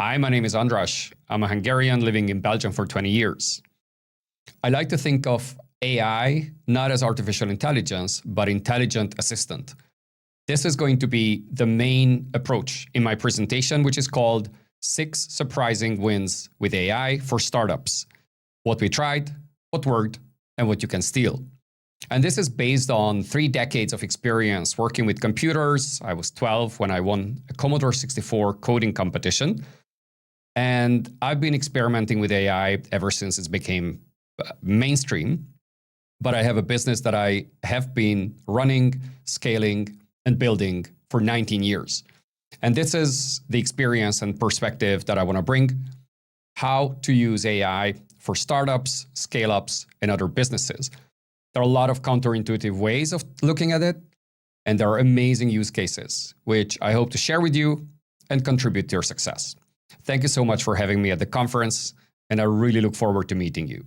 Hi, my name is Andras. I'm a Hungarian living in Belgium for 20 years. I like to think of AI not as artificial intelligence, but intelligent assistant. This is going to be the main approach in my presentation, which is called 6 Surprising Wins with AI for Startups. What we tried, what worked, and what you can steal. And this is based on 3 decades of experience working with computers. I was 12 when I won a Commodore 64 coding competition. And I've been experimenting with AI ever since it became mainstream. But I have a business that I have been running, scaling, and building for 19 years. And this is the experience and perspective that I want to bring: how to use AI for startups, scale-ups, and other businesses. There are a lot of counterintuitive ways of looking at it, and there are amazing use cases, which I hope to share with you and contribute to your success. Thank you so much for having me at the conference, and I really look forward to meeting you.